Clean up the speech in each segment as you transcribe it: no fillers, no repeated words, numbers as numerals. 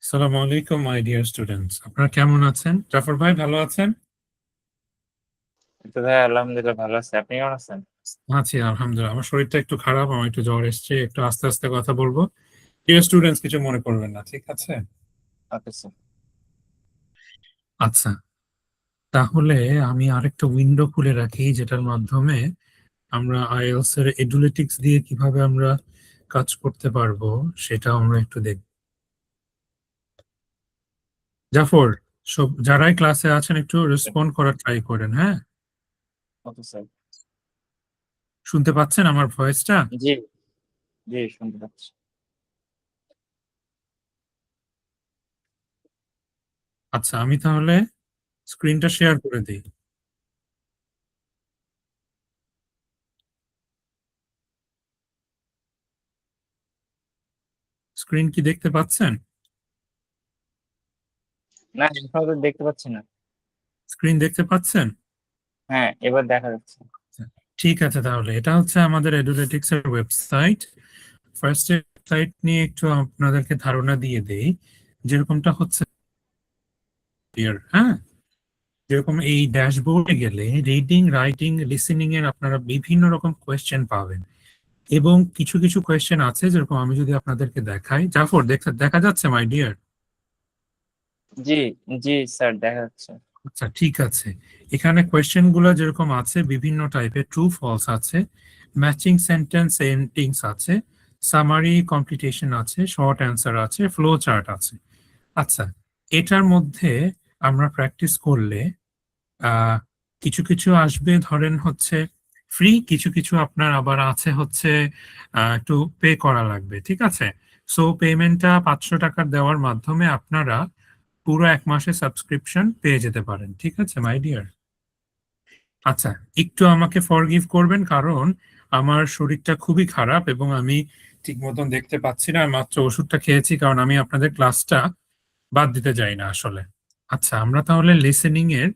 আসসালামু আলাইকুম my dear students, আপনারা কেমন আছেন? জাফর ভাই ভালো আছেন? তো ভাই আলহামদুলিল্লাহ ভালো আছে। আপনি কেমন আছেন? আছি আলহামদুলিল্লাহ। আমার শরীরটা একটু খারাপ, আমার একটু জ্বর এসেছে, একটু আস্তে আস্তে কথা বলবো। ডিয়ার স্টুডেন্টস, কিছু মনে করবেন না, ঠিক আছে? Okay sir. আচ্ছা, তাহলে আমি আরেকটা উইন্ডো খুলে রাখি যেটার মাধ্যমে আমরা আইএলটিএস এর এডুলেটিক্স দিয়ে কিভাবে আমরা কাজ করতে পারবো সেটা আমরা একটু দেখব। জাফর, সব যারাই ক্লাসে আছেন একটু রেসপন্ড করার ট্রাই করেন, হ্যাঁ? Okay sir. শুনতে পাচ্ছেন আমার ভয়েসটা? জি, জি শুনতে পাচ্ছি। আচ্ছা, আমি তাহলে স্ক্রিনটা শেয়ার করে দিই। স্ক্রিন কি দেখতে পাচ্ছেন? না, এখন তো দেখতে পাচ্ছি না। স্ক্রিন দেখতে পাচ্ছেন? হ্যাঁ, এবার দেখা যাচ্ছে। ঠিক আছে, তাহলে এটা হচ্ছে আমাদের এডুলেটিক্স এর ওয়েবসাইট। ফার্স্ট ওয়েবসাইট নিয়ে একটু আপনাদেরকে ধারণা দিয়ে দেই। যেরকমটা হচ্ছে here, হ্যাঁ, যেরকম এই ড্যাশবোর্ডে গেলে রিডিং, রাইটিং, লিসেনিং এর আপনারা বিভিন্ন রকম কোয়েশ্চেন পাবেন। এবং কিছু কিছু কোয়েশ্চেন আছে, যেরকম আমি যদি আপনাদেরকে দেখাই। জাফর, দেখা দেখা যাচ্ছে my dear? G, G sir দেখা যাচ্ছে। আচ্ছা, ঠিক আছে। এখানে কোয়েশ্চেন গুলো যেরকম আছে বিভিন্ন টাইপের, ট্রু ফলস আছে, ম্যাচিং সেন্টেন্স এন্ডিংস আছে, সামারি কমপ্লিটেশন আছে, শর্ট অ্যান্সার আছে, ফ্লো চার্ট আছে। আচ্ছা, এটার মধ্যে আমরা প্র্যাকটিস করলে আহ কিছু কিছু আসবে, ধরেন হচ্ছে ফ্রি, কিছু কিছু আপনার আবার আছে হচ্ছে একটু পে করা লাগবে, ঠিক আছে? সো পেমেন্টটা 500 টাকা দেওয়ার মাধ্যমে আপনারা পুরো 1 মাসের সাবস্ক্রিপশন পেয়ে যেতে পারেন, ঠিক আছে মাই ডিয়ার? আচ্ছা, একটু আমাকে ফরগিভ করবেন, কারণ আমার শরীরটা খুবই খারাপ এবং আমি ঠিক মতন দেখতে পাচ্ছি না। মাত্র ওষুধটা খেয়েছি, কারণ আমি আপনাদের ক্লাসটা বাদ দিতে যাই না আসলে। আচ্ছা, আমরা তাহলে লিসেনিং এর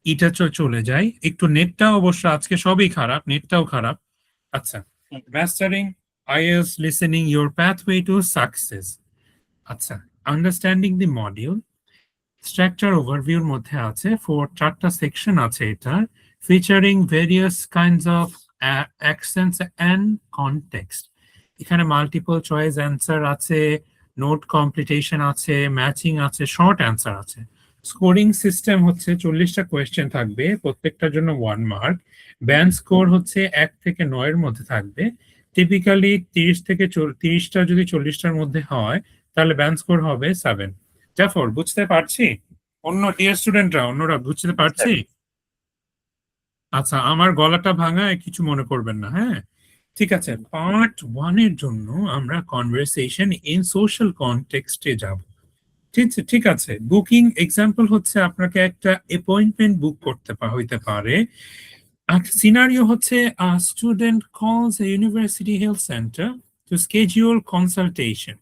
ইটা চলে যাই। একটু নেটটা অবশ্য আজকে সবই খারাপ, নেটটাও খারাপ। আচ্ছা, mastering IELTS listening, your pathway to success. আচ্ছা, আন্ডারস্ট্যান্ডিং দি মডিউল স্ট্রাকচার ওভারভিউর মধ্যে আছে 4টা সেকশন আছে এটা, featuring various kinds of accents and context. এখানে মাল্টিপল চয়েস অ্যান্সার আছে, নোট কমপ্লিটেশন আছে, ম্যাচিং আছে, শর্ট অ্যান্সার আছে। স্কোরিং সিস্টেম হচ্ছে 40টা কোয়েশ্চেন থাকবে, প্রত্যেকটার জন্য 1 মার্ক। ব্যান্ড স্কোর হচ্ছে 1 থেকে 9-এর মধ্যে থাকবে। টিপিক্যালি 30টা যদি 40টার মধ্যে হয়, তাহলে ব্যান্ড স্কোর হবে 7। জাফর, বুঝতে পারছি? অন্যরা বুঝতে জি স্যার। পারছি? আচ্ছা, আমার গলাটা ভাঙা, কিছু মনে করবেন না, হ্যাঁ? ঠিক আছে, পার্ট 1 এর জন্য আমরা কনভারসেশন ইন সোশ্যাল কনটেক্সটে যাব। ঠিক আছে, ঠিক আছে। বুকিং এক্সাম্পল হচ্ছে আপনাকে একটা অ্যাপয়েন্টমেন্ট বুক করতে হইতে পারে। আর সিনারিও হচ্ছে student calls a university health center to schedule consultation.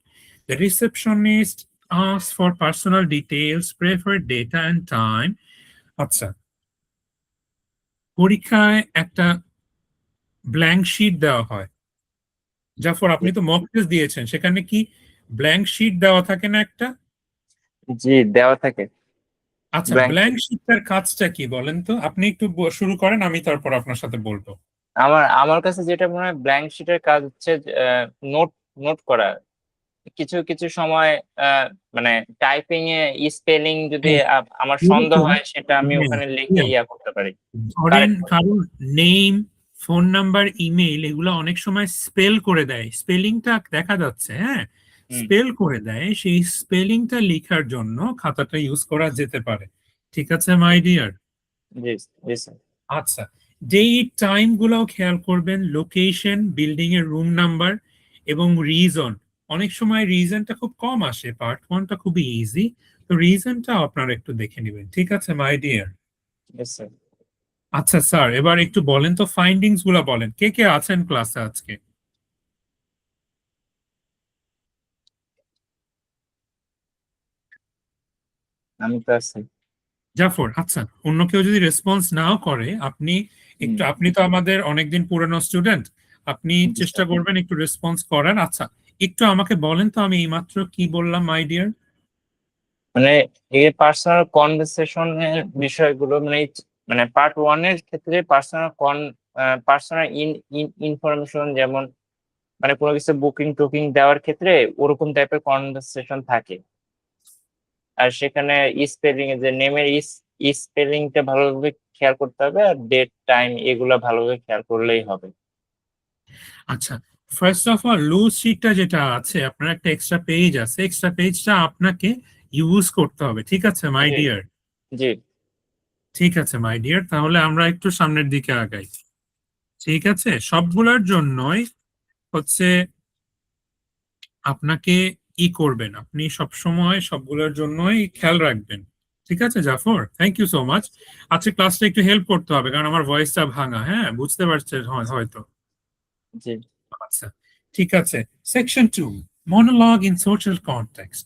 The receptionist asks for personal details, preferred data and time. আচ্ছা, পরীক্ষায় একটা ব্ল্যাঙ্ক শিট দেওয়া হয়। জাফর, আপনি তো মক টেস্ট দিয়েছেন, সেখানে কি ব্ল্যাঙ্ক শিট দেওয়া থাকে না একটা? জি দেওয়া থাকে। আচ্ছা, ব্ল্যাঙ্ক ব্ল্যাঙ্ক শিট। শিটটার কাজটা কি বলেন তো? আপনি একটু শুরু করেন, আমি তারপর আপনার সাথে বলবো। আমার আমার কাছে যেটা মনে হয় ব্ল্যাঙ্ক শিটের কাজ হচ্ছে নোট নোট করা। কিছু কিছু সময় আহ, মানে টাইপিং এ স্পেলিং যদি হ্যাঁ, আমার সন্দেহ এরকম। হয় সেটা আমি হ্যাঁ, ওখানে লিখে ইয়া করতে পারি। ধরেন কারেক্ট করতে কারণ পারি। নেম, ফোন নাম্বার, ইমেইল এগুলো অনেক সময় স্পেল করে দেয়, স্পেলিংটা দেখা যাচ্ছে, হ্যাঁ, হুম। স্পেল করে দেয়, সেই স্পেলিংটা লেখার জন্য খাতাটা ইউজ করা যেতে পারে, ঠিক আছে my deer? G, G sir. আচ্ছা, ডেট টাইম গুলাও খেয়াল করবেন, লোকেশন, বিল্ডিং এর রুম নাম্বার এবং রিজন। অনেক সময় রিজনটা খুব কম আসে, পার্ট 1টা খুবই ইজি, তো রিজনটা আপনারা একটু দেখে নেবেন, ঠিক আছে মাই ডিয়ার? G sir. আচ্ছা স্যার, এবার একটু বলেন তো, ফাইন্ডিংস গুলা বলেন, কে কে আছেন ক্লাসে আজকে? আমি তো আছি। জাফর, আচ্ছা, অন্য কেউ যদি রেসপন্স নাও করে, আপনি হুম। একটু, আপনি তো আমাদের অনেকদিন পুরানো স্টুডেন্ট, আপনি জি চেষ্টা স্যার। করবেন একটু রেসপন্স করার। আচ্ছা, একটু আমাকে বলেন তো, আমি এইমাত্র কি বললাম মাই ডিয়ার? মানে এই পার্সোনাল কনভারসেশনের বিষয়গুলো মানে পার্ট 1 এর ক্ষেত্রে পার্সোনাল ইনফরমেশন, যেমন মানে কোনো কিছু বুকিং টুকিং দেওয়ার ক্ষেত্রে ওরকম টাইপের কনভারসেশন থাকে। আর সেখানে স্পেলিং যে নেমের স্পেলিংটা ভালোভাবে খেয়াল করতে হবে, আর ডেট টাইম এগুলো ভালোভাবে খেয়াল করলেই হবে। আচ্ছা, ফার্স্ট অফ অল লুজ শিটটা যেটা আছে, আপনার একটা এক্সট্রা পেজ আছে, এক্সট্রা পেজটা আপনাকে ইউজ করতে হবে, ঠিক আছে মাই জি ডিয়ার? জি ঠিক আছে মাই ডিয়ার, তাহলে আমরা একটু সামনের দিকে আগাই। ঠিক আছে, সবগুলোর জন্যই হচ্ছে আপনাকে করবেন, আপনি সবসময় সবগুলোর জন্যই খেয়াল রাখবেন। ঠিক আছে Jafar, thank you so much. আচ্ছা, ক্লাসটা একটু হেল্প করতে হবে কারণ আমার ভয়েসটা ভাঙা, হ্যাঁ বুঝতে পারছেন হয়তো। জি আচ্ছা, ঠিক আছে। Section 2, monologue in social context.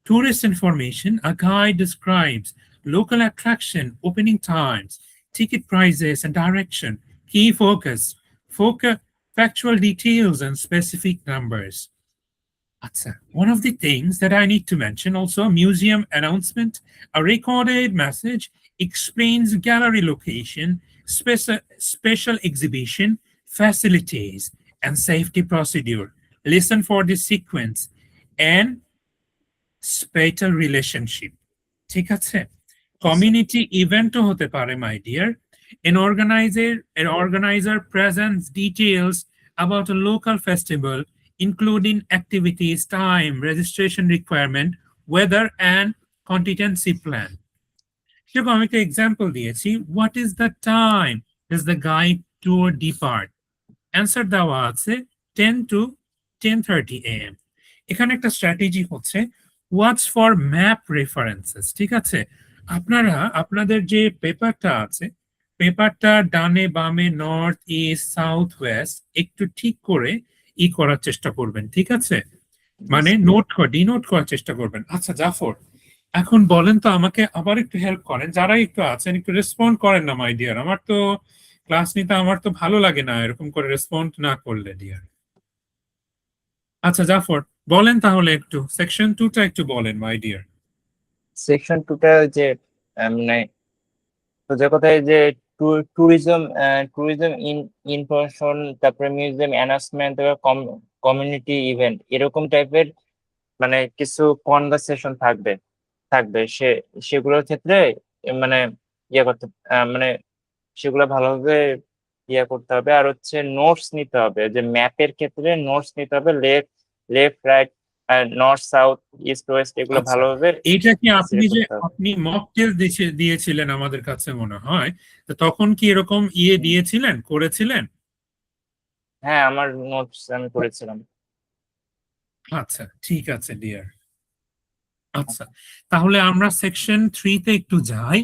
Tourist information, a guide describes local attraction, opening times, ticket prices and direction, key focus, factual details and specific numbers. Acha, one of the things that I need to mention also, museum announcement, a recorded message explains gallery location, special exhibition, facilities, and safety procedure. Listen for the sequence and spatial relationship. ঠিক আছে, community ইভেন্টও হতে পারে my dear. An organizer presents details about a local festival, including activities, time, registration requirement, weather, and contingency plan. সেরকম আমি একটা example দিয়েছি, what is the time is the guide tour depart? Answer দেওয়া আছে 10 to 10:30 AM। এখানে একটা strategy হচ্ছে watch for map references. ঠিক আছে, আপনারা আপনাদের যে পেপারটা আছে, পেপারটা ডানে বামে নর্থ ইস্ট সাউথ ওয়েস্ট একটু ঠিক করে করার চেষ্টা করবেন। ঠিক আছে, মানে ডিনোট করার চেষ্টা করবেন। আচ্ছা জাফর, এখন বলেন তো আমাকে, আবার একটু হেল্প করেন, যারা একটু আছেন একটু রেসপন্ড করেন না মাই ডিয়ার, আমার তো ক্লাস নিতে আমার তো ভালো লাগে না এরকম করে রেসপন্ড না করলে ডিয়ার। আচ্ছা জাফর, বলেন তাহলে একটু সেকশন 2টা একটু বলেন মাই ডিয়ার। সেকশন 2টা যে মানে সোজা কথায় যে ট্যুরিজম ট্যুরিজম ইনফরমেশন, তারপরে মিউজিয়াম অ্যানাউন্সমেন্ট, কমিউনিটি ইভেন্ট, এরকম টাইপের মানে কিছু কনভারসেশন থাকবে থাকবে সেগুলোর ক্ষেত্রে মানে ইয়ে করতে মানে সেগুলো ভালোভাবে করতে হবে। আর হচ্ছে নোটস নিতে হবে, যে ম্যাপের ক্ষেত্রে নোটস নিতে হবে, left right north south east West, এগুলো আচ্ছা, ভালোভাবে এইটা কি আপনি যে করতে হবে। আপনি মক টেস্ট দিয়েছিলেন আমাদের কাছে মনে হয়, তো তখন কি এরকম দিয়েছিলেন, করেছিলেন? হ্যাঁ, আমার নোটস আমি করেছিলাম। আচ্ছা ঠিক আছে ডিয়ার। আচ্ছা, তাহলে আমরা সেকশন 3-তে একটু যাই।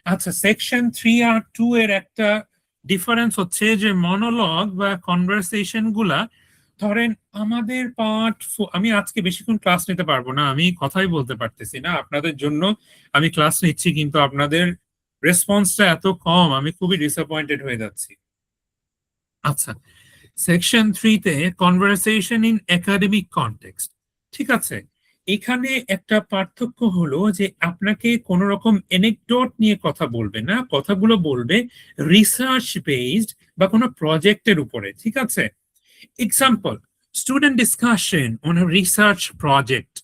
আচ্ছা, সেকশন 3 আর 2 এর একটা ডিফারেন্স হচ্ছে যে মনোলগ বা কনভারসেশন গুলা, ধরেন আমাদের আমি আজকে বেশিক্ষণ ক্লাস নিতে পারবো না, আমি কথাই বলতে পারতেছি না আপনাদের জন্য। আমি ক্লাস নিচ্ছি কিন্তু আপনাদের রেসপন্সটা এত কম, আমি খুবই ডিসঅ্যাপয়েন্টেড হয়ে যাচ্ছি। আচ্ছা, সেকশন 3-তে কনভারসেশন ইন একাডেমিক কনটেক্সট। ঠিক আছে, এখানে একটা পার্থক্য হলো যে আপনাকে কোন রকম এনেকডোট নিয়ে কথা বলবে না, কথাগুলো বলবে রিসার্চ বেসড বা কোনো প্রজেক্টের উপরে। ঠিক আছে, example, student discussion on a research project.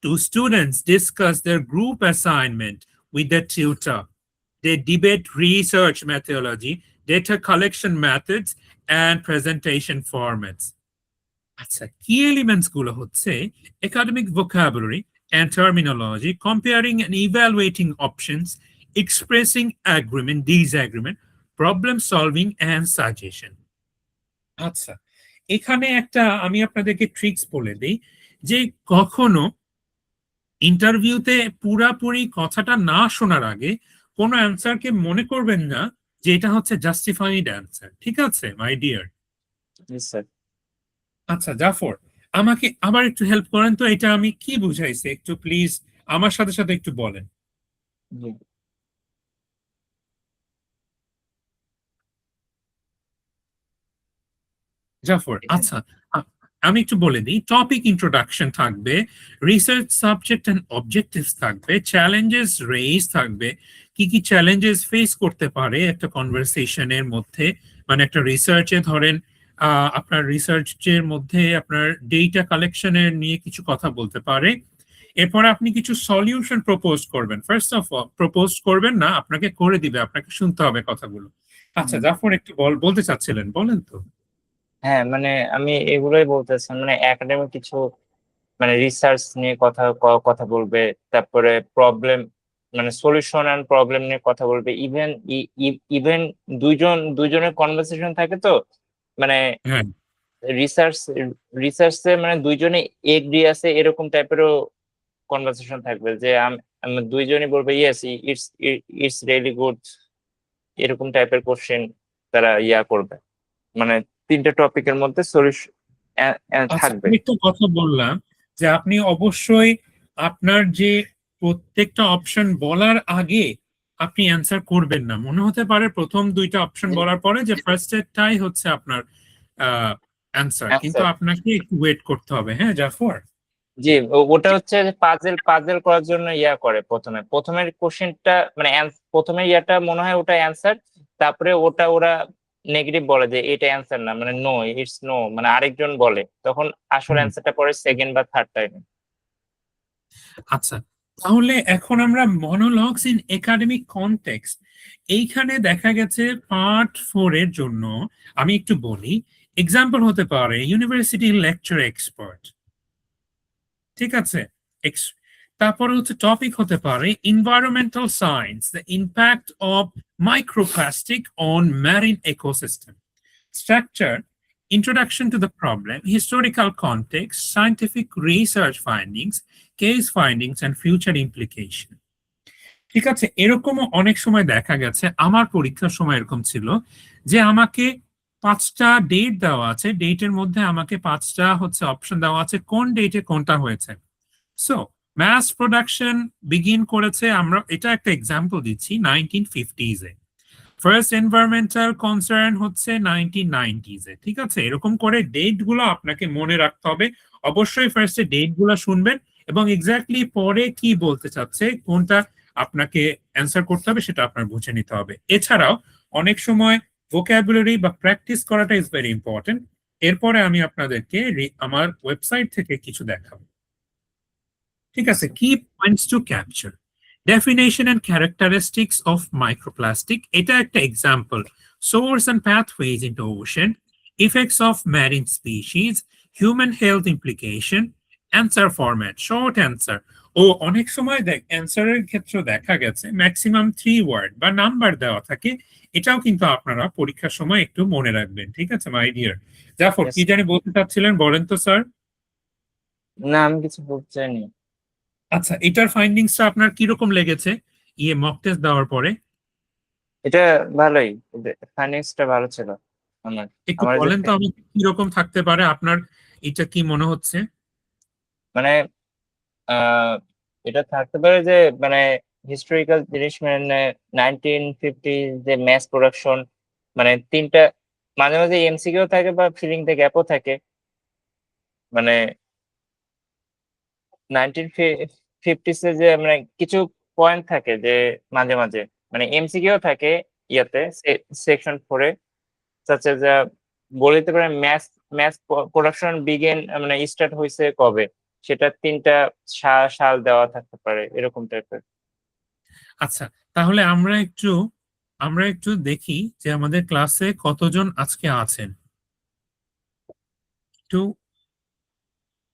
Two students discuss their group assignment with their tutor. They debate research methodology, data collection methods, and presentation formats. আচ্ছা, কি এলিমেন্টস গুলো হচ্ছে academic vocabulary and terminology, comparing and evaluating options, expressing agreement, disagreement, problem solving, and suggestion. আচ্ছা, এখানে একটা আমি আপনাদেরকে tricks বলে দিই, যে কখনো ইন্টারভিউতে পুরাপুরি কথাটা না শোনার আগে কোনো অ্যান্সারকে মনে করবেন না যে এটা হচ্ছে জাস্টিফাইড অ্যান্সার। ঠিক আছে মাই ডিয়ার? G sir. আচ্ছা জাফর, আমাকে আবার একটু হেল্প করেন তো, এটা আমি কি বুঝাইছি একটু প্লিজ আমার সাথে সাথে একটু বলেন। জি জাফর, এখানে আচ্ছা, আ- আমি একটু বলে দিই, টপিক ইন্ট্রোডাকশন থাকবে, রিসার্চ সাবজেক্ট এন্ড অবজেক্টিভস থাকবে, চ্যালেঞ্জেস রেইজ থাকবে, কি কি চ্যালেঞ্জেস ফেস করতে পারে একটা কনভারসেশনের মধ্যে, মানে একটা রিসার্চে ধরেন আপনার রিসার্চের মধ্যে আপনার ডেটা কালেকশনের নিয়ে কিছু কথা বলতে পারে। এরপর আপনি কিছু সলিউশন প্রপোজ করবেন, ফার্স্ট অফ অল প্রপোজ করবেন না, আপনাকে করে দিবে, আপনাকে শুনতে হবে কথাগুলো। আচ্ছা জাফর, একটু বলতে চাচ্ছিলেন, বলেন তো। হ্যাঁ, মানে আমি এগুলোই বলতেছিলাম, মানে একাডেমিক কিছু মানে রিসার্চ নিয়ে কথা বলবে, তারপরে প্রবলেম মানে সলিউশন এন্ড প্রবলেম নিয়ে কথা বলবে। ইভেন ইভেন দুইজনের কনভারসেশন থাকে তো, মানে হ্যাঁ, রিসার্চ রিসার্চে মানে দুইজনে এগ্রি আছে এরকম টাইপেরও কনভারসেশন থাকবে, যে আমি দুইজনই বলবে yes it's it's really good, এরকম টাইপের কোশ্চেন তারা করবে। মানে তিনটা টপিকের মধ্যে সলিউশন আচ্ছা থাকবে। আমি একটু কথা বললাম যে আপনি অবশ্যই আপনার যে প্রত্যেকটা অপশন বলার আগে আপনি অ্যান্সার করবেন না। মনে হতে পারে প্রথম দুইটা অপশন বলার পরে যে ফার্স্ট এরটাই হচ্ছে আপনার অ্যান্সার, কিন্তু অ্যান্সার, আপনাকে একটু ওয়েট করতে হবে। হ্যাঁ জাফর। জি, ওটা হচ্ছে পাজেল পাজেল করার জন্য করে প্রথমের কোশ্চেনটা মানে প্রথমে মনে হয় ওটা অ্যান্সার, তারপরে ওটা ওরা নেগেটিভ বলে যে এটা অ্যান্সার না, মানে নো ইটস নো, মানে আরেকজন বলে, তখন আসল হুম, অ্যান্সারটা পরে সেকেন্ড বা থার্ড টাইমে। আচ্ছা তাহলে এখন আমরা মনোলগস ইন একাডেমিক কনটেক্সট, এইখানে দেখা গেছে পার্ট 4 এর জন্য আমি একটু বলি। এক্সাম্পল হতে পারে ইউনিভার্সিটি লেকচার এক্সপার্ট, ঠিক আছে। তারপরে হচ্ছে টপিক হতে পারে environmental science, the impact of microplastic on marine ecosystem, structure, introduction to the problem, historical context, scientific research findings, case findings and future implication। ঠিক আছে, এরকমও অনেক সময় দেখা গেছে, আমার পরীক্ষার সময় এরকম ছিল যে আমাকে 5টা ডেট দেওয়া আছে, ডেটের মধ্যে আমাকে 5টা হচ্ছে অপশন দেওয়া আছে কোন ডেটে কোনটা হয়েছে। সো ম্যাস প্রোডাকশন বিগিন করেছে, আমরা এটা একটা এক্সাম্পল দিচ্ছি, 1950s এ। ফার্স্ট এনভায়রনমেন্টাল কনসার্ন হচ্ছে 1990s এ। ঠিক আছে, এরকম করে ডেট গুলো আপনাকে মনে রাখতে হবে। অবশ্যই ফার্স্টে ডেট গুলো শুনবেন এবং এক্স্যাক্টলি পরে কি বলতে চাচ্ছে, কোনটা আপনাকে অ্যান্সার করতে হবে সেটা আপনার বুঝে নিতে হবে। এছাড়াও অনেক সময় ভোকাবুলারি বা প্র্যাকটিস করাটা ইজ ভেরি ইম্পর্টেন্ট। এরপরে আমি আপনাদেরকে আমার ওয়েবসাইট থেকে কিছু দেখাবো। ঠিক আছে, কি points to capture, definition and characteristics of microplastic, এটা একটা example. Source and pathways into ocean, effects of marine species, human health implication, answer format, short answer. ও অনেক সময় অ্যান্সারের ক্ষেত্রে দেখা গেছে ম্যাক্সিমাম 3 ওয়ার্ড বা নাম্বার দেওয়া থাকে, এটাও কিন্তু আপনারা পরীক্ষার সময় একটু মনে রাখবেন। ঠিক আছে মাই ডিয়ার। জাফর Yes. কি জানি বলতে চাচ্ছিলেন, বলেন তো স্যার। না, আমি কিছু বলতে চাইনি। আচ্ছা, এটার ফাইন্ডিংসটা আপনার কিরকম লেগেছে মক টেস্ট দেওয়ার পরে? এটা ভালোই, ফাইন্যান্সটা ভালো ছিল আমার। একটু আমার যে বলেন তো আমাকে কিরকম থাকতে পারে আপনার, এটা কি মনে হচ্ছে? মানে আহ এটা থাকতে পারে যে মানে হিস্টোরিক্যাল জিনিস, মানে 1950 যে ম্যাস প্রোডাকশন, মানে তিনটা, মাঝে মাঝে এমসিকিউ থাকে বা ফিলিং থেকে গ্যাপও থাকে, মানে 1950s এ যে মানে কিছু পয়েন্ট থাকে যে মাঝে মাঝে মানে এমসিকিউ থাকে ইয়াতে সেকশন 4-এ, সাথে যা বলে দিতে পারে ম্যাথ ম্যাথ প্রোডাকশন বিগেন মানে স্টার্ট হয়েছে কবে, সেটা তিনটা সাল দেওয়া থাকতে পারে, এরকম টাইপের। আচ্ছা, তাহলে আমরা একটু দেখি যে আমাদের ক্লাসে কতজন আজকে আছেন। একটু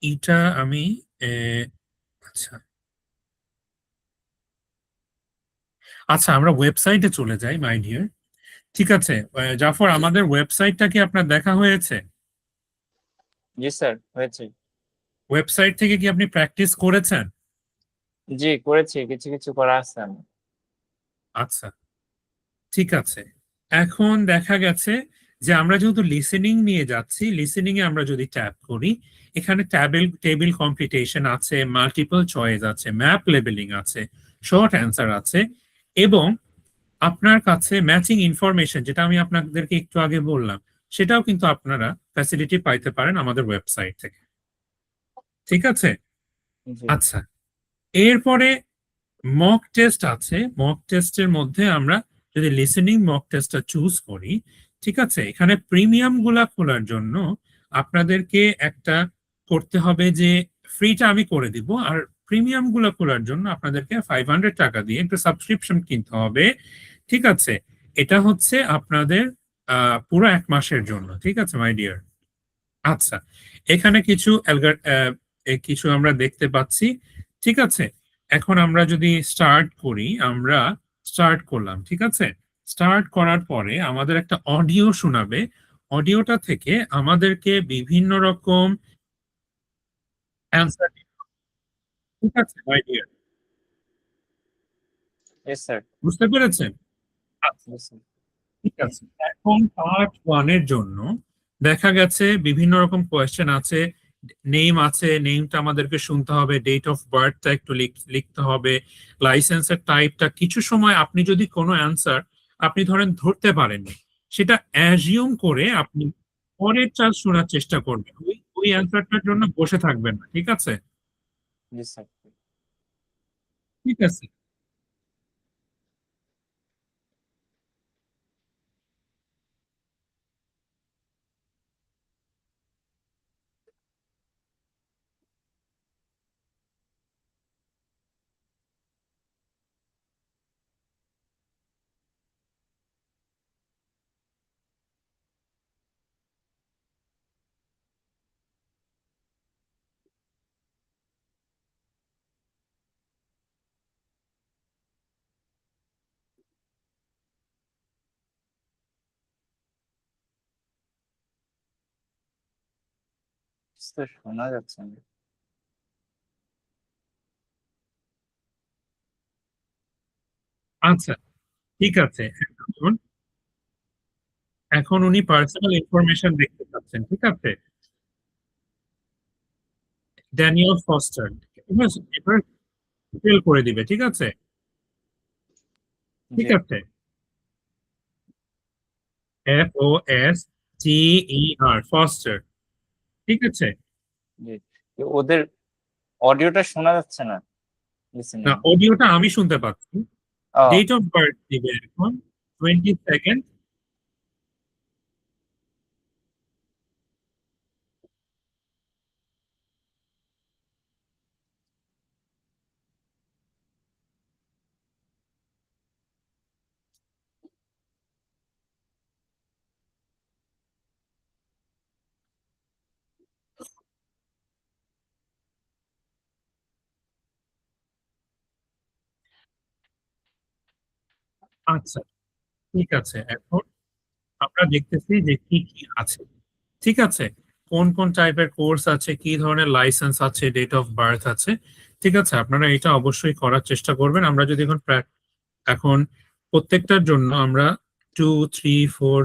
এটা আমি আচ্ছা আচ্ছা আমরা ওয়েবসাইটে চলে যাই মাই ডিয়ার। ঠিক আছে, জাফর আমাদের ওয়েবসাইটটা কি আপনার দেখা হয়েছে? জি স্যার, হয়েছে। ওয়েবসাইট থেকে কি আপনি প্র্যাকটিস করেছেন? জি, করেছি, কিছু কিছু করা আছে আমার। আচ্ছা ঠিক আছে, এখন দেখা গেছে যে আমরা যেহেতু লিসেনিং নিয়ে যাচ্ছি, লিসেনিং এ আমরা যদি ট্যাপ করি, এখানে টেবিল কম্পিটিশন আছে, মাল্টিপল চয়েস আছে, ম্যাপ লেবেলিং আছে, শর্ট অ্যান্সার আছে, এবং আপনার কাছে ম্যাচিং ইনফরমেশন, যেটা আমি আপনাদেরকে একটু আগে বললাম, সেটাও কিন্তু আপনারা ফ্যাসিলিটি পাইতে পারেন আমাদের ওয়েবসাইট থেকে। ঠিক আছে? জি আচ্ছা, এরপরে মক টেস্ট আছে। মক টেস্টের মধ্যে আমরা যদি লিসেনিং মক টেস্টটা চুজ করি, ঠিক আছে, এখানে প্রিমিয়াম গুলা খোলার জন্য আপনাদেরকে একটা করতে হবে যে ফ্রিটা আমি করে দিব, আর প্রিমিয়াম গুলা খোলার জন্য আপনাদেরকে 500 টাকা দিয়ে একটা সাবস্ক্রিপশন কিনতে হবে। ঠিক আছে, এটা হচ্ছে আপনাদের পুরো 1 মাসের জন্য। ঠিক আছে মাই ডিয়ার। আচ্ছা, এখানে কিছু আমরা দেখতে পাচ্ছি। ঠিক আছে, এখন আমরা যদি স্টার্ট করি, আমরা স্টার্ট করলাম। ঠিক আছে, স্টার্ট করার পরে আমাদের একটা অডিও শোনাবে। অডিওটা থেকে আমাদেরকে বিভিন্ন রকম অ্যান্সার। ঠিক আছে মাই ডিয়ার, ইয়েস স্যার। বুঝতে পেরেছেন? আচ্ছা, ঠিক আছে। এখন পার্ট ওয়ান এর জন্য দেখা গেছে বিভিন্ন রকম কোয়েশ্চেন আছে, নেম আছে, নেমটা আমাদেরকে শুনতে হবে, ডেট অফ বার্থটা একটু লিখতে হবে, লাইসেন্সের টাইপটা। কিছু সময় আপনি যদি কোনো অ্যান্সার আপনি ধরেন ধরতে পারেননি, সেটা অ্যাজিউম করে আপনি পরের চান্স শোনার চেষ্টা করবেন, ওই ওই অ্যান্সারটার জন্য বসে থাকবেন না। ঠিক আছে? জি স্যার। ঠিক আছে। স্যার শোনা যাচ্ছে না। আচ্ছা, ঠিক আছে। এখন এখন উনি পার্সোনাল ইনফরমেশন দেখতে পাচ্ছেন। ঠিক আছে, ড্যানিয়েল ফস্টার। এবার এবার ফেল করে দিবে। ঠিক আছে, ঠিক জি আছে। FOSTER, Foster. ঠিক আছে। জি। তো ওদের অডিওটা শোনা যাচ্ছে না না, লিসেনিং। অডিওটা আমি শুনতে পাচ্ছি। ও ডেট অফ বার্থ দিবে এখন 22nd। আচ্ছা, ঠিক আছে। এখন আমরা দেখতেছি যে কি কি আছে। ঠিক আছে, কোন কোন টাইপের কোর্স আছে, কি ধরনের লাইসেন্স আছে, ডেট অফ বার্থ আছে। ঠিক আছে, আপনারা এটা অবশ্যই করার চেষ্টা করবেন। আমরা যদি এখন প্রত্যেকটার জন্য আমরা 2 3 4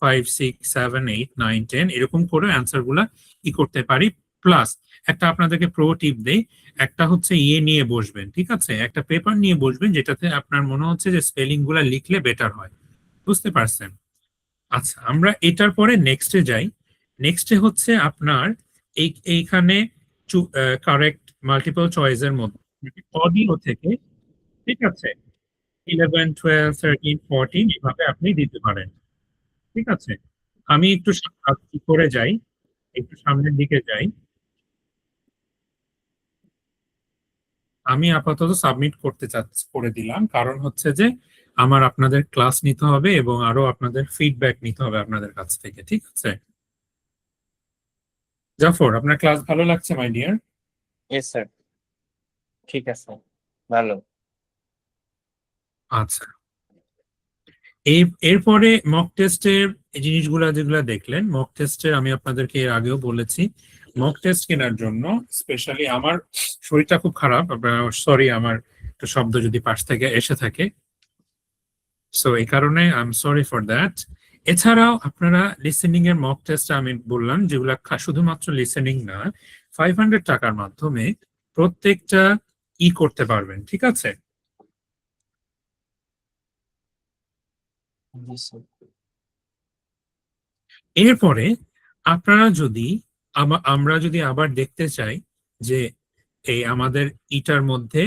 5 6 7 8 9 10 এরকম করে অ্যান্সার গুলা করতে পারি। প্লাস একটা আপনাদেরকে প্রো টিপ দেই, একটা হচ্ছে নিয়ে বসবেন। ঠিক আছে, একটা পেপার নিয়ে বসবেন যেটাতে আপনার মনে হচ্ছে যে স্পেলিং গুলা লিখলে বেটার হয়। বুঝতে পারছেন? আচ্ছা, আমরা এটার পরে নেক্সটে যাই। নেক্সটে হচ্ছে আপনার এইখানে কারেক্ট মাল্টিপল চয়েসের মধ্যে অডিও থেকে, ঠিক আছে, 11 12 13 14 এভাবে আপনি দিতে পারেন। ঠিক আছে, আমি একটু করে যাই, একটু সামনের দিকে যাই। আমি আপাতত সাবমিট করতে চাচ্ছি, করে দিলাম, কারণ হচ্ছে যে আমার আপনাদের ক্লাস নিতে হবে এবং আরো আপনাদের ফিডব্যাক নিতে হবে আপনাদের কাছ থেকে। ঠিক আছে জাফর, আপনার ক্লাস ভালো লাগছে মাই ডিয়ার? Yes sir. ঠিক আছে, ভালো। আচ্ছা, এরপরে মক টেস্টের এই জিনিসগুলা যেগুলা দেখলেন, মক টেস্টের আমি আপনাদেরকে এর আগেও বলেছি, মক টেস্ট কেনার জন্য স্পেশালি আমার শরীরটা খুব খারাপ, সরি আমার একটু শব্দ যদি পাশ থেকে এসে থাকে, সো এই কারণে I am sorry for that. এছাড়াও আপনারা লিসেনিং এর মক টেস্ট আমি বললাম, যেগুলা শুধুমাত্র লিসেনিং না, 500 টাকার মাধ্যমে প্রত্যেকটা করতে পারবেন। ঠিক আছে, জি স্যার। এরপরে আপনারা যদি আমরা যদি আবার দেখতে চাই যে এই আমাদের ইটার মধ্যে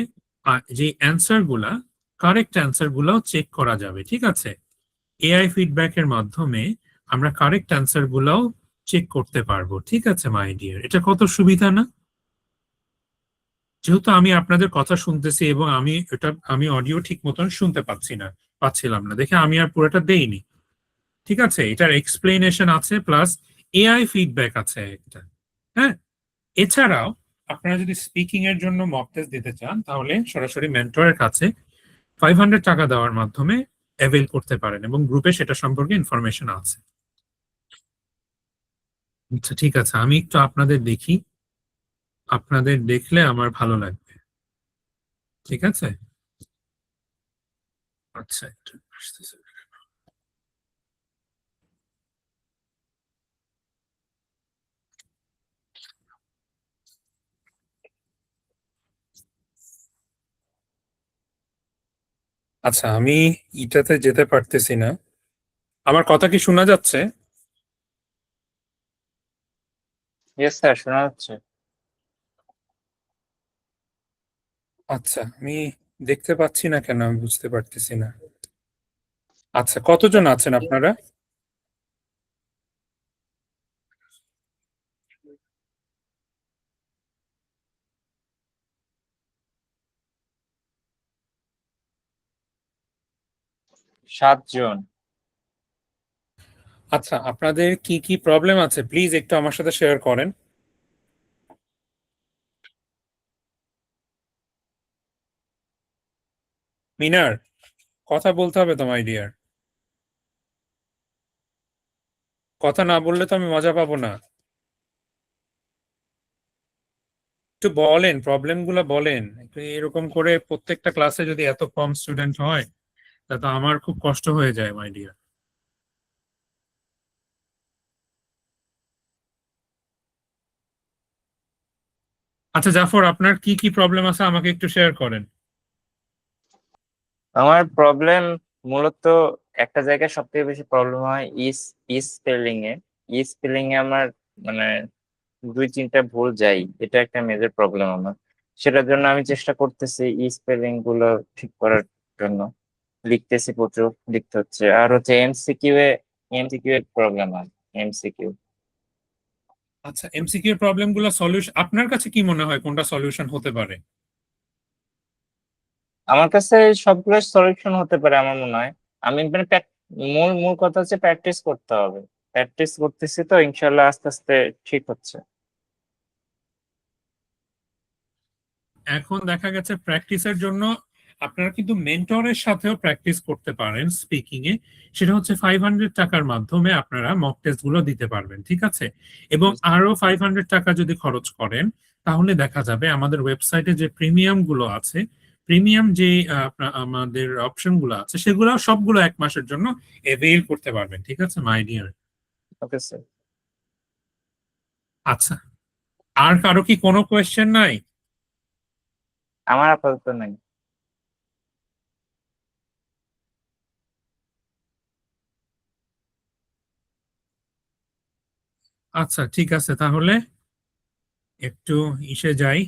যে অ্যান্সার গুলা কারেক্ট অ্যান্সার গুলাও চেক করা যাবে, ঠিক আছে? এআই ফিডব্যাকের মাধ্যমে আমরা কারেক্ট অ্যান্সার গুলাও চেক করতে পারবো, ঠিক আছে মাই ডিয়ার? এটা কত সুবিধা না? যেহেতু আমি আপনাদের কথা শুনতেছি এবং আমি অডিও ঠিক মতন শুনতে পাচ্ছিলাম না দেখে আমি আর পুরোটা দেইনি, ঠিক আছে? এটার এক্সপ্লেনেশন আছে প্লাস এআই ফিডব্যাক আছে একটা। হ্যাঁ, এছাড়াও আপনারা যদি স্পিকিং এর জন্য মক টেস্ট দিতে চান তাহলে সরাসরি মেন্টরের কাছে 500 টাকা দেওয়ার মাধ্যমে অ্যাভেল করতে পারেন এবং গ্রুপে সেটা সম্পর্কে ইনফরমেশন আছে। আচ্ছা ঠিক আছে, আমি একটু আপনাদের দেখি, আপনাদের দেখলে আমার ভালো লাগবে, ঠিক আছে? আচ্ছা একটু আসতেছে। আচ্ছা আমি ইটাতে যেতে পারতেছি না, আমার কথা কি শোনা যাচ্ছে? ইয়েস স্যার, শোনা যাচ্ছে। আচ্ছা আমি দেখতে পাচ্ছি না কেন, আমি বুঝতে পারতেছি না। আচ্ছা কতজন আছেন আপনারা? সাতজন। আচ্ছা আপনাদের কি কি প্রবলেম আছে প্লিজ একটু আমার সাথে শেয়ার করেন। মিনার, কথা বলতে হবে তো মাই ডিয়ার, কথা না বললে তো আমি মজা পাবো না। একটু বলেন, প্রবলেম গুলো বলেন একটু। এরকম করে প্রত্যেকটা ক্লাসে যদি এত কম স্টুডেন্ট হয় তা তো আমার খুব কষ্ট হয়ে যায় মাই ডিয়ার। আচ্ছা জাফর, আপনার কি কি প্রবলেম আছে আমাকে একটু শেয়ার করেন। আমার প্রবলেম মূলত একটা জায়গায় সব থেকে বেশি প্রবলেম হয় স্পেলিং এ। স্পেলিং এ আমার মানে দুই তিনটা ভুল যাই, এটা একটা মেজর প্রবলেম আমার। সেটার জন্য আমি চেষ্টা করতেছি স্পেলিং গুলো ঠিক করার জন্য। লিখতেছি, প্রচুর লিখতে হচ্ছে। আর হচ্ছে এমসিকিউ এর প্রবলেম হয়। এমসিকিউ আচ্ছা এমসিকিউ প্রবলেম গুলো সলিউশন আপনার কাছে কি মনে হয় কোনটা সলিউশন হতে পারে? আমার কাছে সবগুলো সলিউশন হতে পারে আমার মনে হয়। আমি মানে মূল মূল কথা হচ্ছে প্র্যাকটিস করতে হবে। প্র্যাকটিস করতেছি তো, ইনশাল্লাহ আস্তে আস্তে ঠিক হচ্ছে। এখন দেখা গেছে প্র্যাকটিসের জন্য আপনারা কিন্তু মেন্টরের সাথেও প্র্যাকটিস করতে পারেন স্পিকিং এ। সেটা হচ্ছে 500 টাকার মাধ্যমে আপনারা মক টেস্ট গুলো দিতে পারবেন, ঠিক আছে? এবং আরো 500 টাকা যদি খরচ করেন তাহলে দেখা যাবে আমাদের ওয়েবসাইটে যে প্রিমিয়াম গুলো আছে, প্রিমিয়াম যে আমাদের অপশন গুলো আছে সেগুলো সবগুলো 1 মাসের জন্য এভেইল করতে পারবেন, ঠিক আছে মাই ডিয়ার? Okay sir. আচ্ছা, আর কারো কি কোনো কোয়েশ্চেন নাই? আমার আপাতত নাই। আচ্ছা ঠিক আছে, তাহলে একটু ইসে যাই।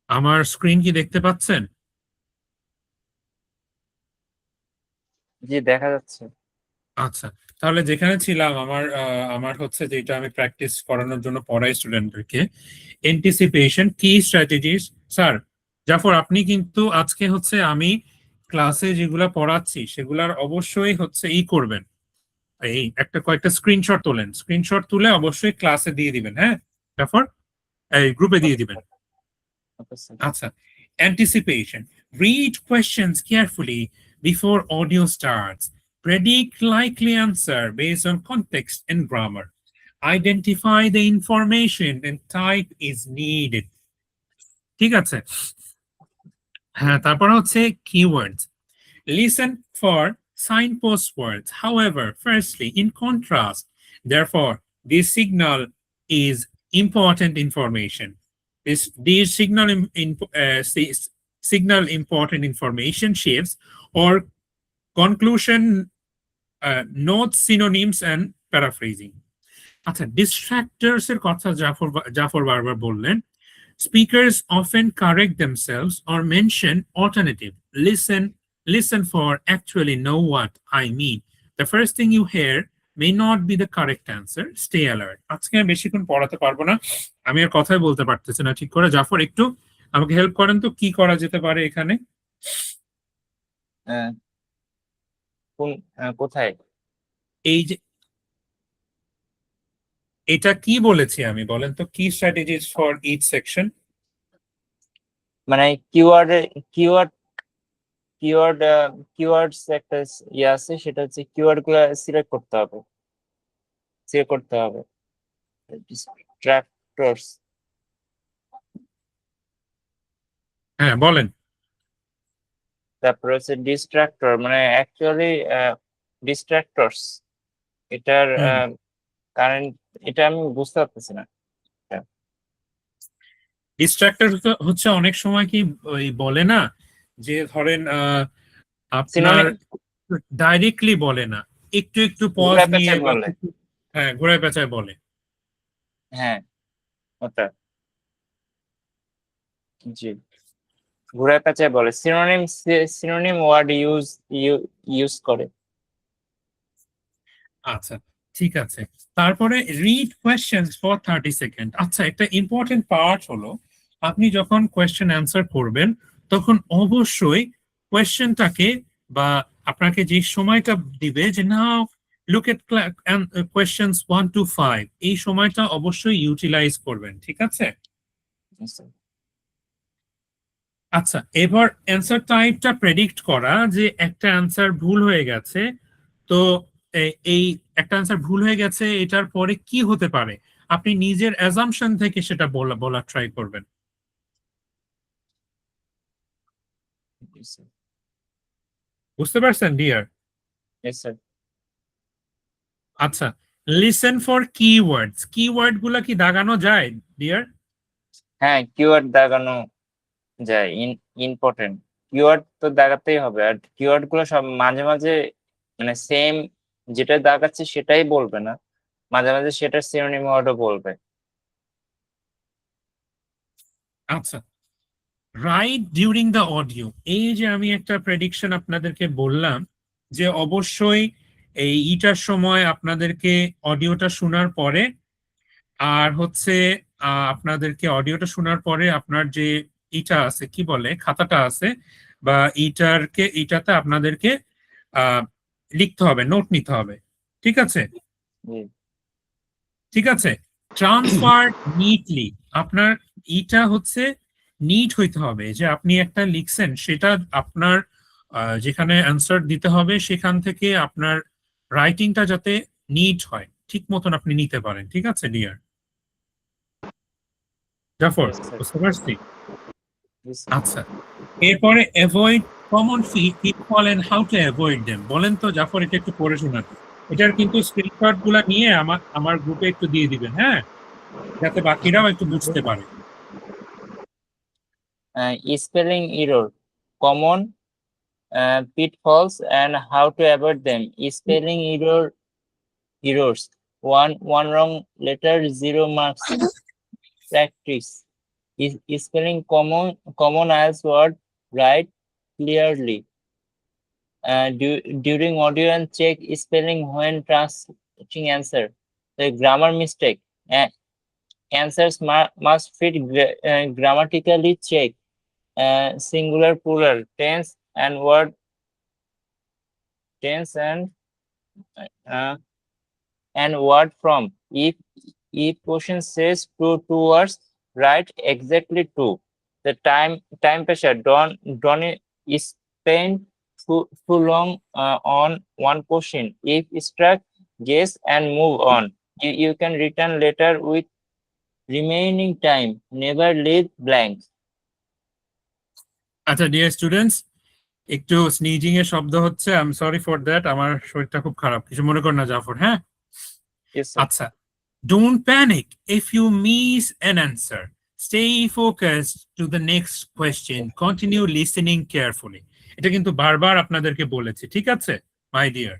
আমার স্ক্রিন কি দেখতে পাচ্ছেন? জি, দেখা যাচ্ছে। আচ্ছা, তাহলে যেখানে ছিলাম আমার হচ্ছে যেটা আমি প্র্যাকটিস করানোর জন্য পড়াই স্টুডেন্টদেরকে, এন্টিসিপেশন কি স্ট্র্যাটেজিস। স্যার জাফর, আপনি কিন্তু আজকে হচ্ছে আমি ক্লাসে যেগুলা পড়াচ্ছি সেগুলার অবশ্যই হচ্ছে করবেন, এই একটা কয়েকটা স্ক্রিনশট তোলেন, স্ক্রিনশট তুলে অবশ্যই ক্লাসে দিয়ে দিবেন, হ্যাঁ জাফর, এই গ্রুপে দিয়ে ওকে দিবেন। স্যার। Okay sir. আচ্ছা, anticipation. Read questions carefully before audio starts. Predict likely answer based on context and grammar. Identify the information and type is needed. ঠিক আছে? হ্যাঁ, তারপর হচ্ছে keywords. Listen for signpost words. However, firstly, in contrast, therefore, this signal is important information. These signal important information shapes or Conclusion, notes, synonyms and paraphrasing. আচ্ছা, distractors এর কথা জাফর বারবার বললেন। Speakers often correct themselves or mention alternative. Listen for actually know what I mean. The first thing you hear may not be the correct answer. Stay alert. আজকে আমি বেশিক্ষণ পড়াতে পারবো না, আমি আর কথাই বলতে পারতেছি না ঠিক করে। জাফর একটু আমাকে হেল্প করেন তো, কি করা যেতে পারে এখানে? কোথায়? এই যে এটা কি বলেছি আমি, বলেন তো, কি স্ট্র্যাটেজিস ফর ইচ সেকশন? মানে কিওয়ার্ডস একটা ইয়ে আছে, সেটা হচ্ছে কিওয়ার্ড গুলো সিলেক্ট করতে হবে, ডিস্ট্রাক্টরস। হ্যাঁ বলেন। তারপরে হচ্ছে ডিস্ট্রাক্টর, মানে অ্যাকচুয়ালি ডিস্ট্রাক্টরস, এটার কারেন্ট, এটা আমি বুঝতে পারতেছি না। ডিস্ট্রাক্টর হচ্ছে অনেক সময় কি ওই বলে না যে ধরেন আপনার ডাইরেক্টলি বলে না, একটু একটু পজ ঘোরা নিয়ে পেঁচায় বলে। হ্যাঁ ঘোরায় পেঁচায় বলে। হ্যাঁ ওটা, জি, ঘোরায় পেঁচায় বলে। সিনোনিম ওয়ার্ড ইউজ করে। আচ্ছা ঠিক আছে। তারপরে রিড কোয়েশ্চেন্স ফর 30 সেকেন্ড। আচ্ছা, একটা ইম্পর্টেন্ট পার্ট হলো, আপনি যখন কোয়েশ্চেন অ্যান্সার করবেন তখন অবশ্যই কোয়েশ্চেনটাকে বা আপনাকে যে সময়টা দিবে যে নাও লুক এট কোয়েশ্চেন্স 1 to 5, এই সময়টা অবশ্যই ইউটিলাইজ করবেন, ঠিক আছে? আচ্ছা, এবার অ্যান্সার টাইপটা প্রেডিক্ট করা, যে একটা অ্যান্সার ভুল হয়ে গেছে, তো এই একটা অ্যান্সার ভুল হয়ে গেছে, এটার পরে কি হতে পারে আপনি নিজের অ্যাজাম্পশন থেকে সেটা বলা ট্রাই করবেন। বুঝতে পারছেন ডিয়ার? আচ্ছা, লিসেন ফর কিওয়ার্ডস। কিওয়ার্ড গুলা কি দাগানো যায় ডিয়ার? হ্যাঁ, কিওয়ার্ড দাগানো যায়, ইম্পর্টেন্ট কিওয়ার্ড তো দাগাতেই হবে। আর কিওয়ার্ড গুলো সব মাঝে মাঝে মানে সেম যেটা দাগাচ্ছে সেটাই বলবে না, মাঝে মাঝে সেটার সিনোনিম ওয়ার্ডও বলবে। আচ্ছা, রাইট ডিউরিং দ্য অডিও। এই যে আমি একটা প্রেডিকশন আপনাদেরকে বললাম যে অবশ্যই এইটার সময় আপনাদেরকে অডিওটা শোনার পরে, আর হচ্ছে আপনাদেরকে অডিওটা শোনার পরে আপনার যে ইটা আছে, কি বলে, খাতাটা আছে, বা এইটাতে আপনাদেরকে লিখতে হবে, নোট নিতে হবে, ঠিক আছে? ঠিক আছে। ট্রান্সফার নিটলি, আপনার ইটা হচ্ছে নিট হইতে হবে, যে আপনি একটা লিখছেন সেটা আপনার যেখানে অ্যান্সার দিতে হবে সেখান থেকে আপনার রাইটিংটা যাতে নিট হয়, ঠিক মতন আপনি নিতে পারেন, ঠিক আছে ডিয়ার? জাফর, বুঝতে পারছি? আচ্ছা, এরপরে avoid common pitfall and how to avoid them. বলেন তো জাফর, এটা একটু পড়ে শোনান। এটার কিন্তু স্ক্রিনশট গুলা নিয়ে আমার গ্রুপে একটু দিয়ে দিবেন, হ্যাঁ, যাতে বাকিরাও একটু বুঝতে পারে। Spelling error, common pitfalls and how to avoid them. Spelling errors, one wrong letter, 0 marks. Practice. Spelling common as word, write clearly. During audio and check spelling when translating answer. The grammar mistake. Answers must fit grammatically check. Singular, plural, tense and word, tense and word from. If question says two words, write exactly two. The time pressure, don't spend too long on one question. If struck, guess and move on. You can return later with remaining time. Never leave blank. আচ্ছা dear students, একটু sneezing এর শব্দ হচ্ছে, I am sorry for that, আমার শরীরটা খুব খারাপ, কিছু মনে কর না জাফর, হ্যাঁ? আচ্ছা, don't panic if you miss an answer, stay focused to the next question, continue listening carefully. এটা কিন্তু বারবার আপনাদেরকে বলেছি, ঠিক আছে my dear.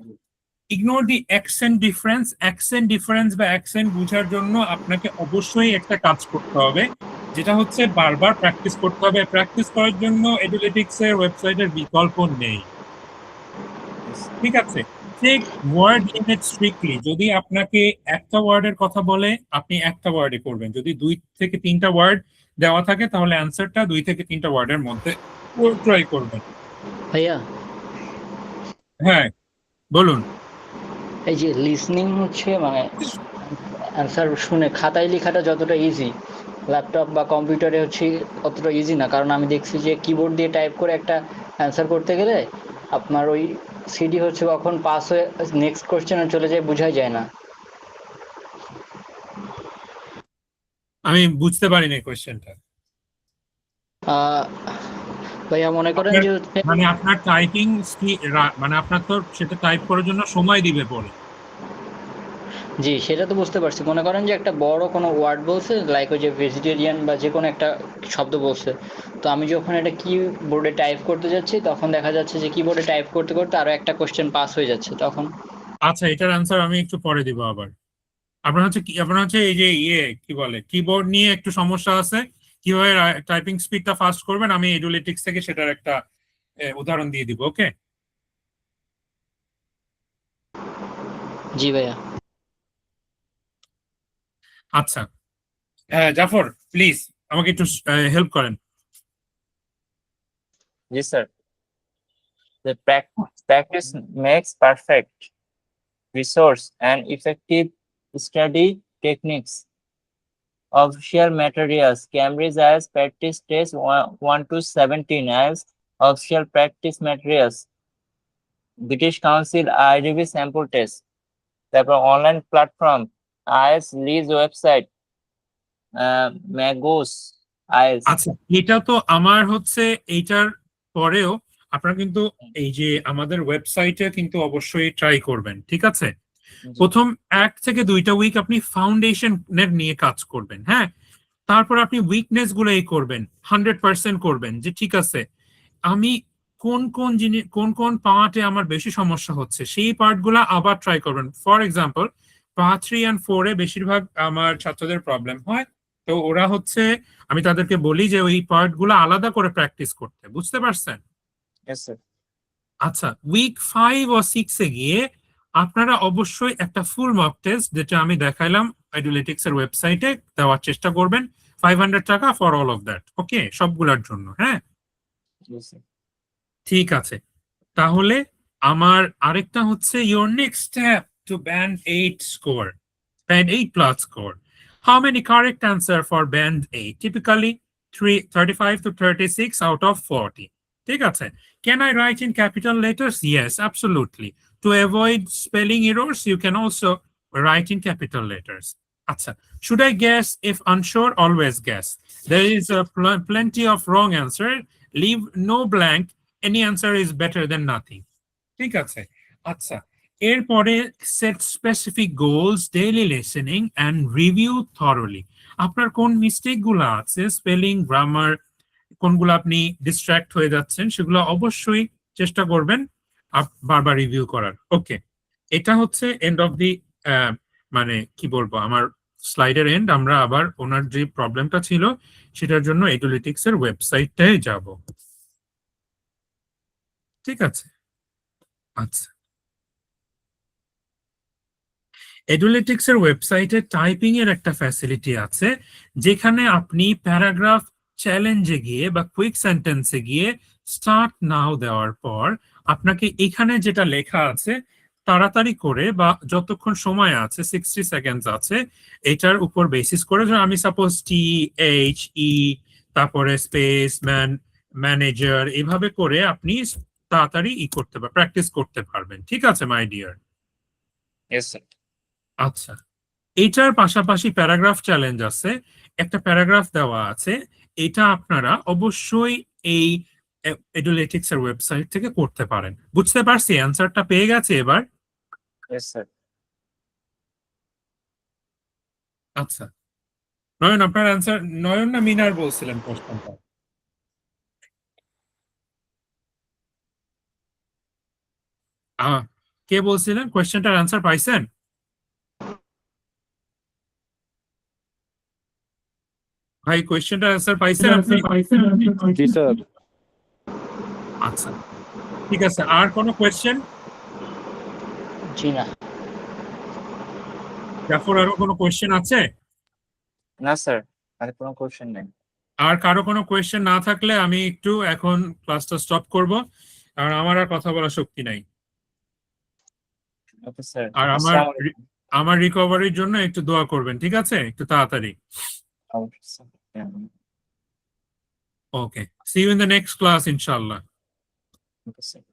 Ignore the accent difference বা অ্যাকসেন্ট বোঝার জন্য আপনাকে অবশ্যই একটা কাজ করতে হবে, যেটা হচ্ছে বারবার প্র্যাকটিস করতে হবে। প্র্যাকটিস করার জন্য এডুলেটিক্স এর ওয়েবসাইটের বিকল্প নেই, ঠিক আছে। Check word limit strictly. যদি আপনাকে একটা ওয়ার্ডের কথা বলে আপনি একটা ওয়ার্ডে করবেন, যদি 2 থেকে 3টা ওয়ার্ড দেওয়া থাকে তাহলে অ্যান্সারটা 2 থেকে 3টা ওয়ার্ডের মধ্যে ট্রাই করবেন। ভাইয়া, হ্যাঁ বলুন। এই যে লিসনিং হচ্ছে মানে অ্যান্সার শুনে খাতায় লেখাটা যতটা ইজি, ল্যাপটপ বা কম্পিউটারে হচ্ছে অতটা ইজি না। কারণ আমি দেখছি যে কিবোর্ড দিয়ে টাইপ করে একটা অ্যান্সার করতে গেলে আপনার ওই সিডি হচ্ছে কখন পাস হয়ে নেক্সট কোশ্চেনে চলে যায় বোঝাই যায় না। আমি বুঝতে পারিনি কোয়েশ্চেনটা। আহ, ভাইয়া মনে করেন যে হচ্ছে, মানে আপনার টাইপিং মানে আপনার তো সেটা টাইপ করার জন্য সময় দিবে পরে। জি সেটা তো বুঝতে পারছি। মনে করেন যে একটা বড় কোনো ওয়ার্ড বলছে, লাইক ওই যে ভেজিটেরিয়ান বা যে কোনো একটা শব্দ বলছে, তো আমি যখন এটা কিবোর্ডে টাইপ করতে যাচ্ছি তখন দেখা যাচ্ছে যে কিবোর্ডে টাইপ করতে করতে আরো একটা কোশ্চেন পাস হয়ে যাচ্ছে তখন। আচ্ছা, এটার অ্যান্সার আমি একটু পরে দিব আবার। আপনার হচ্ছে এই যে কি বলে কিবোর্ড নিয়ে একটু সমস্যা আছে, কিভাবে টাইপিং স্পিডটা ফাস্ট করবেন আমি এডুলেটিক্স থেকে সেটার একটা উদাহরণ দিয়ে দিব, ওকে। জি ভাইয়া। আচ্ছা, জাফর প্লিজ আমাকে একটু হেল্প করেন। Yes, sir. The practice makes perfect. Resource and effective study techniques. Official materials. Cambridge IELTS practice test 1 to 17 IELTS official practice materials. British Council IDB sample test. তারপর online platform IELTS Liz website Magoosh IELTS. আচ্ছা, এটা তো আমার হচ্ছে এইটার পরেও আপনারা কিন্তু এই যে আমাদের ওয়েবসাইটে কিন্তু অবশ্যই ট্রাই করবেন, ঠিক আছে। প্রথম 1 থেকে 2টা উইক আপনি ফাউন্ডেশন নিয়ে কাজ করবেন, হ্যাঁ। তারপর আপনি উইকনেস গুলোই করবেন, 100% করবেন যে ঠিক আছে আমি কোন কোন জিনিস কোন কোন পার্টে আমার বেশি সমস্যা হচ্ছে সেই পার্ট গুলা আবার ট্রাই করবেন। ফর এক্সাম্পল পার্ট 3 and 4-এ বেশিরভাগ আমার ছাত্রদের প্রবলেম হয়, তো ওরা হচ্ছে আমি তাদেরকে বলি যে ওই পার্ট গুলা আলাদা করে প্র্যাকটিস করতে, বুঝতে পারছেন। Yes, sir. আচ্ছা, উইক 5 ও 6-এ গিয়ে আপনারা অবশ্যই একটা ফুল মক টেস্ট, যেটা আমি দেখাইলাম এডুলেটিক্স এর ওয়েবসাইটে, দেওয়ার চেষ্টা করবেন। 500 টাকা ফর অল অফ দ্যাট, ওকে, সবগুলোর জন্য, হ্যাঁ। Yes, sir. ঠিক আছে, তাহলে আমার আরেকটা হচ্ছে your next step to band 8 score, band 8 plus score. How many correct answer for band 8? Typically 35 to 36 out of 40. ঠিক আছে, can I write in capital letters? Yes, absolutely. To avoid spelling errors you can also write in capital letters. আচ্ছা, should I guess? If unsure, always guess. There is a plenty of wrong answer. Leave no blank. Any answer is better than nothing. ঠিক আছে। আচ্ছা, এরপরে set specific goals, daily listening and review thoroughly. আপনার কোন mistake গুলো আছে, spelling, grammar, কোনগুলো আপনি ডিস্ট্রাক্ট হয়ে যাচ্ছেন, সেগুলো অবশ্যই চেষ্টা করবেন বারবার রিভিউ করার, ওকে। এটা হচ্ছে এন্ড অফ দি মানে কি বলবো আমার স্লাইডের এন্ড। আমরা আবার ওনার যে প্রবলেমটা ছিল সেটার জন্য এডুলেটিক্স এর ওয়েবসাইটটায় যাব, ঠিক আছে। আচ্ছা, এডুলেটিক্স এর ওয়েবসাইটে টাইপিং এর একটা ফ্যাসিলিটি আছে, যেখানে আপনি প্যারাগ্রাফ চ্যালেঞ্জে গিয়ে বা কুইক সেন্টেন্সে গিয়ে স্টার্ট নাও দেওয়ার পর আপনাকে এখানে যেটা লেখা আছে তাড়াতাড়ি করে বা যতক্ষণ সময় আছে 60 সেকেন্ডস আছে, এটার উপর বেসিস করে আমি সাপোজ THE তারপরে স্পেস ম্যানেজার এভাবে করে আপনি তাড়াতাড়ি করতে পারবেন, প্র্যাকটিস করতে পারবেন, ঠিক আছে মাই ডিয়ার। Yes, sir. আচ্ছা, এইটার পাশাপাশি প্যারাগ্রাফ চ্যালেঞ্জ আছে, একটা প্যারাগ্রাফ দেওয়া আছে, এটা আপনারা অবশ্যই এই এডুলেটিক্স এর ওয়েবসাইট থেকে করতে পারেন। বুঝতে পারছি, অ্যান্সারটা পেয়ে গেছে এবার। Yes, sir. আচ্ছা, নয়ন আপনার অ্যান্সার, নয়ন না মিনার বলছিলেন কোশ্চেনটা? কে বলছিলেন কোয়েশ্চেনটার আনসার পাইছেন? ভাই কোয়েশ্চেনটার আনসার পাইছেন আপনি? জি স্যার। আচ্ছা ঠিক আছে, আর কোনো কোয়েশ্চেন? জি না। জাফর আরো কোনো কোয়েশ্চেন আছে? না স্যার, আর কোনো কোশ্চেন নেই। আর কারো কোনো কোয়েশ্চেন না থাকলে আমি একটু এখন ক্লাসটা স্টপ করব, কারণ আমার আর কথা বলার শক্তি নাই। ওকে স্যার, আর আসসালামু আলাইকুম। আমার রিকভারির জন্য একটু দোয়া করবেন, ঠিক আছে, একটু তাড়াতাড়ি। অবশ্যই sir. Okay, see you in the next class ইনশাআল্লাহ। Okay sir.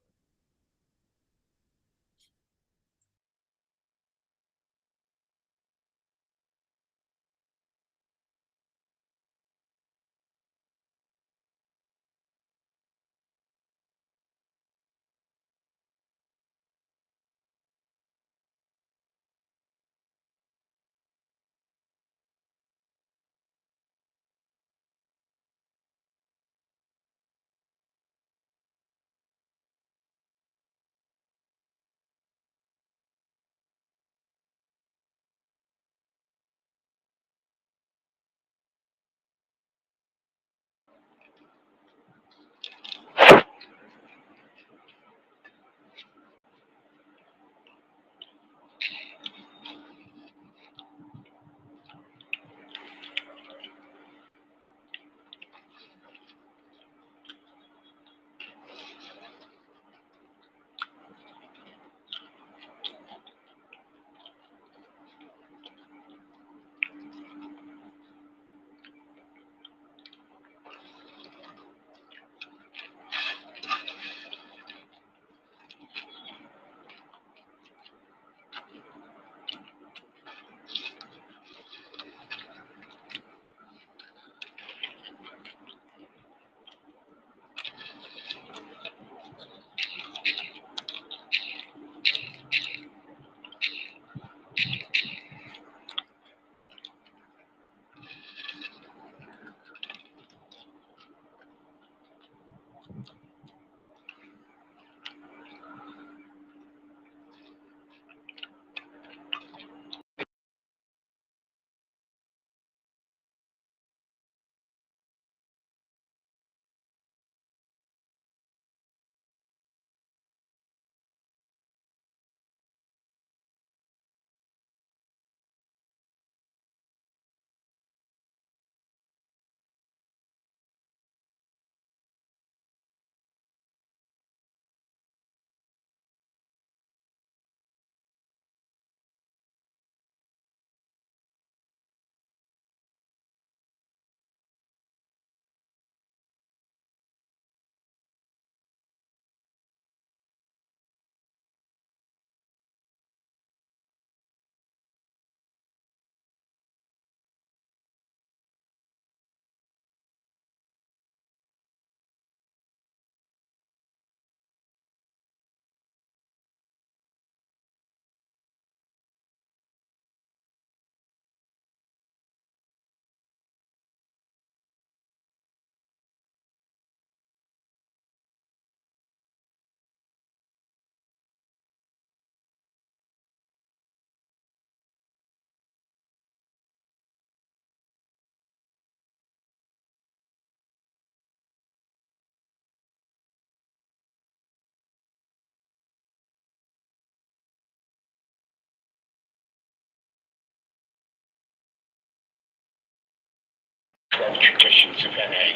Traditions of NA.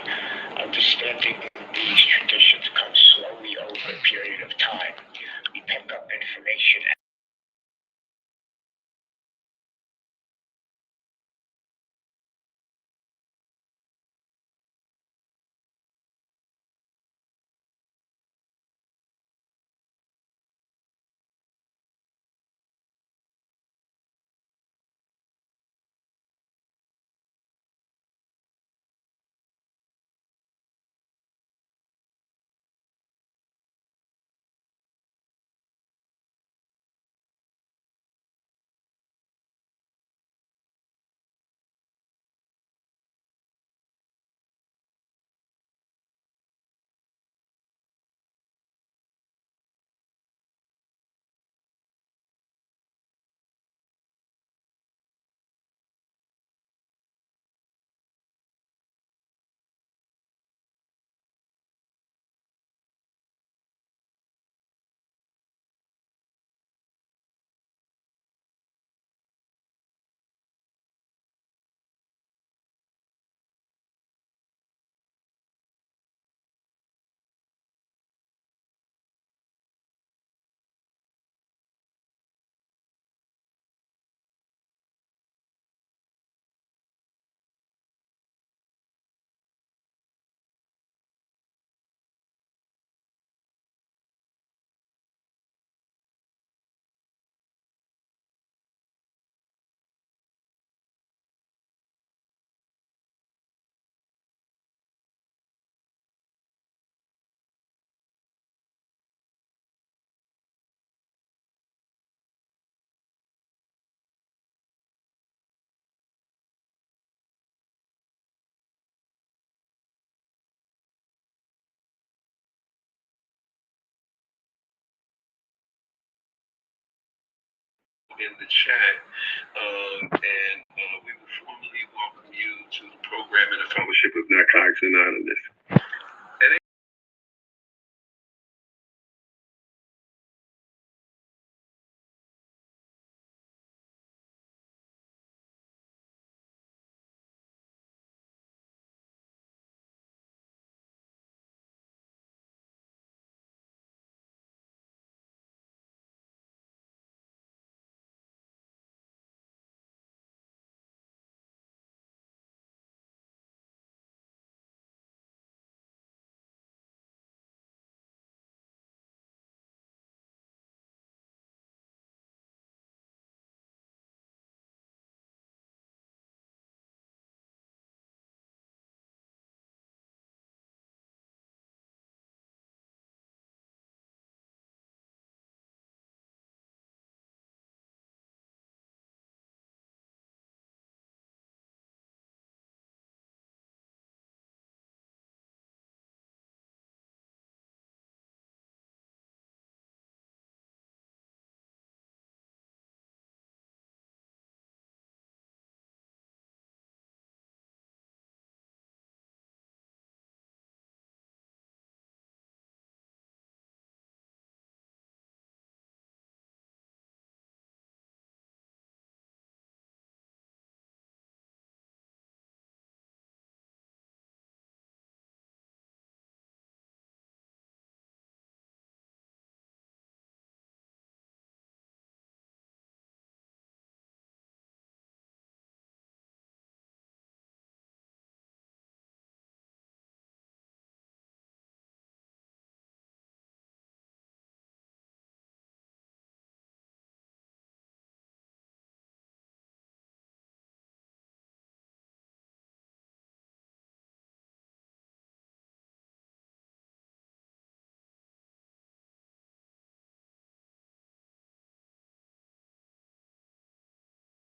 Understanding these traditions comes slowly over a period of time. We pick up information in the chat, and we will formally welcome you to the program in the Fellowship of Narcotics Anonymous.